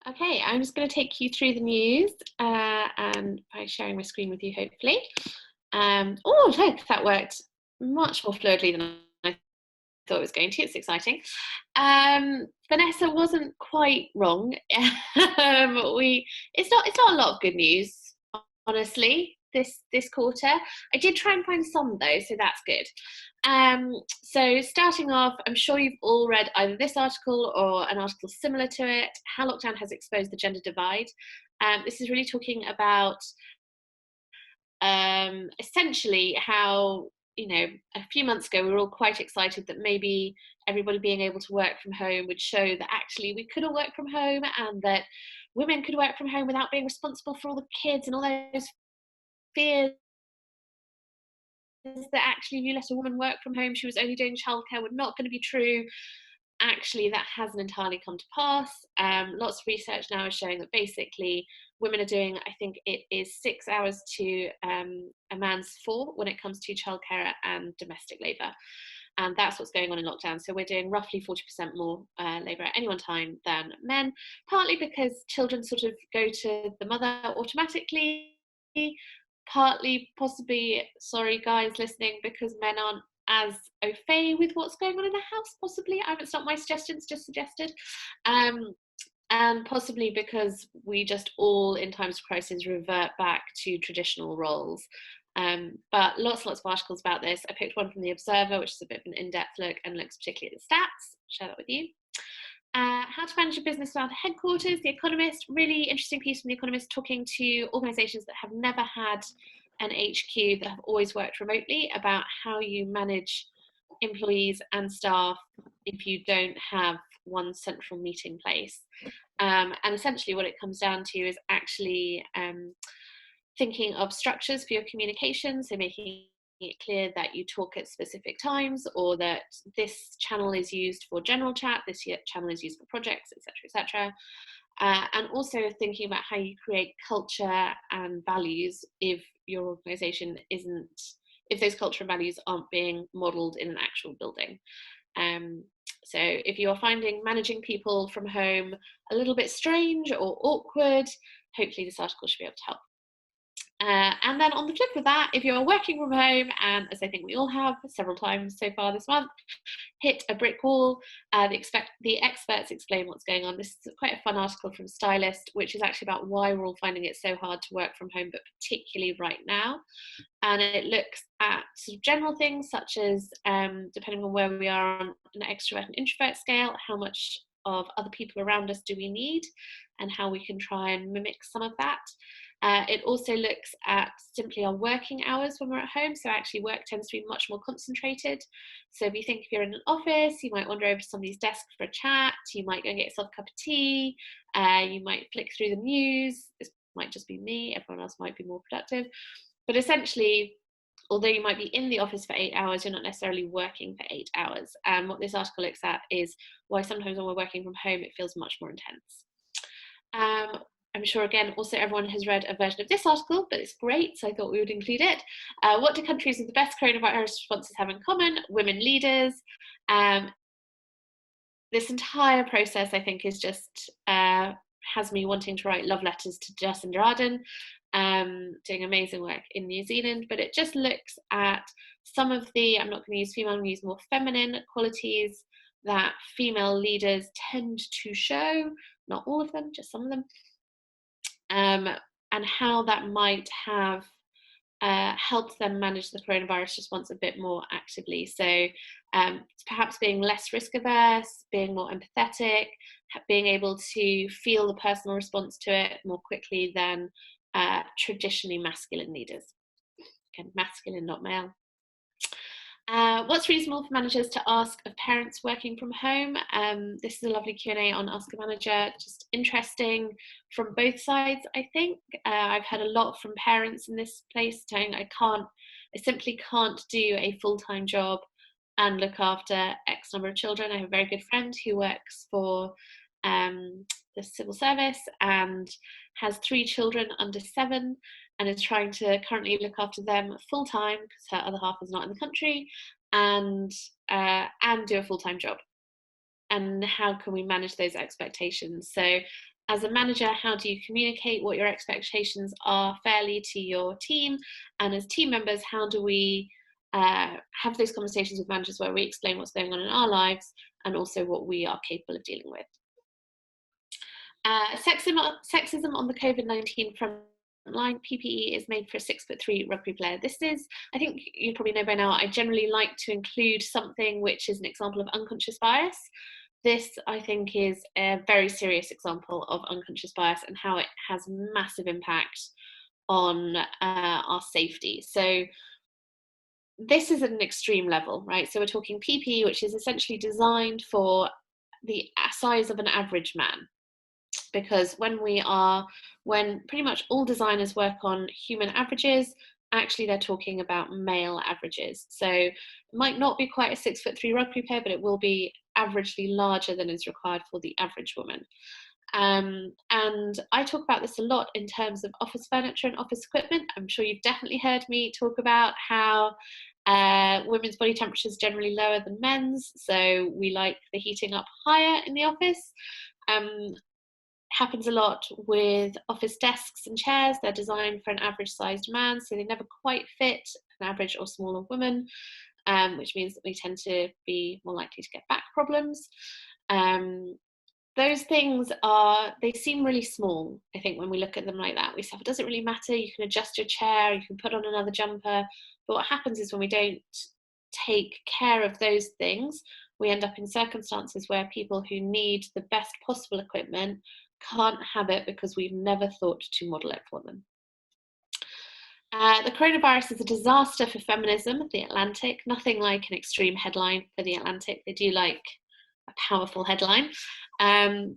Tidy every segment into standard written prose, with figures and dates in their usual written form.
Okay, I'm just going to take you through the news and by sharing my screen with you, hopefully. Oh, look, that worked much more fluidly than I thought it was going to. It's exciting. Vanessa wasn't quite wrong. It's not a lot of good news, honestly, this quarter. I did try and find some though, so that's good. So starting off, I'm sure you've all read either this article or an article similar to it, How Lockdown Has Exposed the Gender Divide. This is really talking about essentially how, a few months ago we were all quite excited that maybe everybody being able to work from home would show that actually we could all work from home and that women could work from home without being responsible for all the kids, and all those fears that actually if you let a woman work from home, she was only doing childcare, were not going to be true. Actually, that hasn't entirely come to pass. Lots of research now is showing that basically women are doing, I think it is 6 hours to a man's 4 when it comes to childcare and domestic labour. And that's what's going on in lockdown. So we're doing roughly 40% more labour at any one time than men, partly because children sort of go to the mother automatically, partly possibly, sorry guys listening, because men aren't as au fait with what's going on in the house, possibly. I haven't stopped my suggestions, just suggested. And possibly because we just all, in times of crisis, revert back to traditional roles. But lots of articles about this. I picked one from The Observer, which is a bit of an in-depth look and looks particularly at the stats. I'll share that with you. How to manage a business without a headquarters, The Economist, really interesting piece from The Economist talking to organisations that have never had an HQ, that have always worked remotely, about how you manage employees and staff if you don't have one central meeting place. And essentially what it comes down to is actually thinking of structures for your communication, so making it clear that you talk at specific times, or that this channel is used for general chat, this channel is used for projects, etc., and also thinking about how you create culture and values if your organisation isn't, if those culture and values aren't being modelled in an actual building. So if you're finding managing people from home a little bit strange or awkward, hopefully this article should be able to help. And then on the flip of that, if you're working from home, and as I think we all have several times so far this month, hit a brick wall, the experts explain what's going on. This is quite a fun article from Stylist, which is actually about why we're all finding it so hard to work from home, but particularly right now. And it looks at sort of general things such as, depending on where we are on an extrovert and introvert scale, how much of other people around us do we need, and how we can try and mimic some of that. It also looks at simply our working hours when we're at home. So actually work tends to be much more concentrated. So if you think if you're in an office, you might wander over to somebody's desk for a chat, you might go and get yourself a cup of tea, you might flick through the news. This might just be me, everyone else might be more productive. But essentially, although you might be in the office for 8 hours, you're not necessarily working for 8 hours. And what this article looks at is why sometimes when we're working from home, it feels much more intense. I'm sure, again, also everyone has read a version of this article, but it's great, so I thought we would include it. What do countries with the best coronavirus responses have in common? Women leaders. This entire process, I think, is just has me wanting to write love letters to Jacinda Ardern, doing amazing work in New Zealand, but it just looks at some of the, I'm not going to use female, I'm going to use more feminine qualities that female leaders tend to show, not all of them, just some of them. And how that might have helped them manage the coronavirus response a bit more actively. So perhaps being less risk averse, being more empathetic, being able to feel the personal response to it more quickly than traditionally masculine leaders. Again, masculine, not male. What's reasonable for managers to ask of parents working from home? This is a lovely Q&A on Ask a Manager, just interesting from both sides, I think. I've had a lot from parents in this place saying I simply can't do a full-time job and look after X number of children. I have a very good friend who works for the civil service and has 3 children under 7, and is trying to currently look after them full time because her other half is not in the country, and do a full-time job. And how can we manage those expectations? So As a manager, how do you communicate what your expectations are fairly to your team? And as team members, how do we have those conversations with managers where we explain what's going on in our lives and also what we are capable of dealing with? Sexism on the COVID-19 front line. PPE is made for a 6'3" rugby player. This is, I think you probably know by now, I generally like to include something which is an example of unconscious bias. This, I think, is a very serious example of unconscious bias and how it has massive impact on our safety. So this is at an extreme level, right? So we're talking PPE, which is essentially designed for the size of an average man. Because when pretty much all designers work on human averages, actually they're talking about male averages. So it might not be quite a 6'3" rugby player, but it will be averagely larger than is required for the average woman. And I talk about this a lot in terms of office furniture and office equipment. I'm sure you've definitely heard me talk about how women's body temperature is generally lower than men's, so we like the heating up higher in the office. Happens a lot with office desks and chairs. They're designed for an average sized man, so they never quite fit an average or smaller woman, which means that we tend to be more likely to get back problems. Those things they seem really small, I think, when we look at them like that. We say, it doesn't really matter, you can adjust your chair, you can put on another jumper. But what happens is when we don't take care of those things, we end up in circumstances where people who need the best possible equipment can't have it because we've never thought to model it for them. The coronavirus is a disaster for feminism, The Atlantic. Nothing like an extreme headline for The Atlantic. They do like a powerful headline.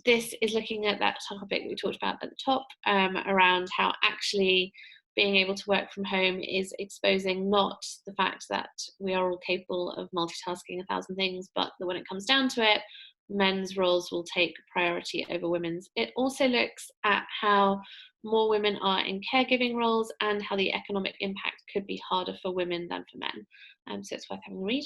This is looking at that topic we talked about at the top, around how actually being able to work from home is exposing not the fact that we are all capable of multitasking 1,000 things, but that when it comes down to it, men's roles will take priority over women's. It also looks at how more women are in caregiving roles and how the economic impact could be harder for women than for men. So it's worth having a read.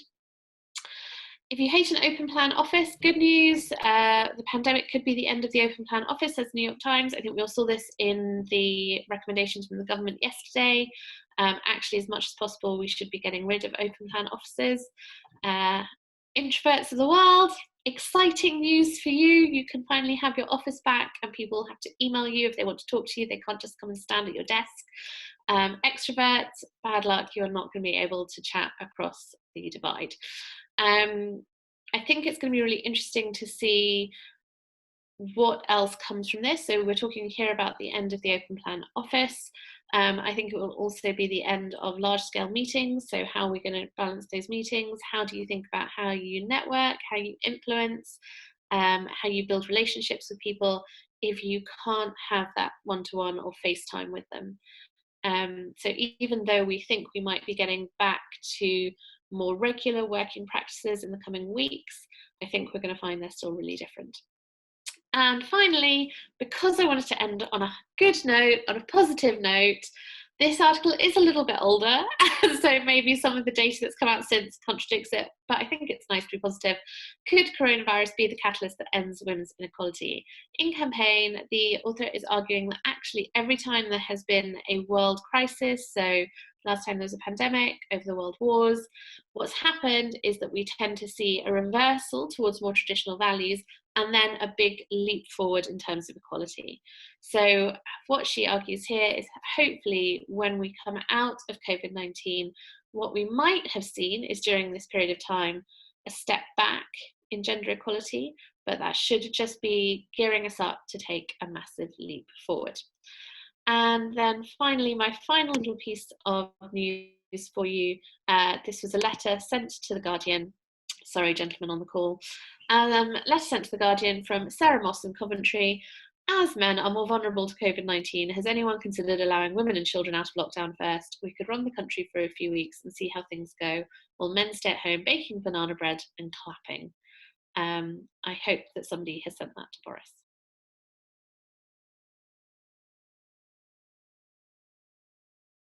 If you hate an open plan office, good news, the pandemic could be the end of the open plan office, says the New York Times. I think we all saw this in the recommendations from the government yesterday. Actually, as much as possible, we should be getting rid of open plan offices. Introverts of the world, exciting news for you. You can finally have your office back and people have to email you if they want to talk to you. They can't just come and stand at your desk. Extroverts, bad luck, you're not going to be able to chat across the divide. I think it's going to be really interesting to see what else comes from this. So we're talking here about the end of the open plan office. I think it will also be the end of large scale meetings. So how are we going to balance those meetings? How do you think about how you network, how you influence, how you build relationships with people if you can't have that one-to-one or FaceTime with them? So even though we think we might be getting back to more regular working practices in the coming weeks, I think we're going to find they're still really different. And finally, because I wanted to end on a good note, on a positive note, this article is a little bit older, so maybe some of the data that's come out since contradicts it, but I think it's nice to be positive. Could coronavirus be the catalyst that ends women's inequality? In Campaign, the author is arguing that actually every time there has been a world crisis, so last time there was a pandemic, over the world wars, what's happened is that we tend to see a reversal towards more traditional values and then a big leap forward in terms of equality. So what she argues here is hopefully when we come out of COVID-19, what we might have seen is during this period of time, a step back in gender equality, but that should just be gearing us up to take a massive leap forward. And then finally, my final little piece of news for you, this was a letter sent to The Guardian, sorry gentlemen on the call, letter sent to The Guardian from Sarah Moss in Coventry. As men are more vulnerable to COVID-19, has anyone considered allowing women and children out of lockdown first? We could run the country for a few weeks and see how things go, while men stay at home baking banana bread and clapping. I hope that somebody has sent that to Boris.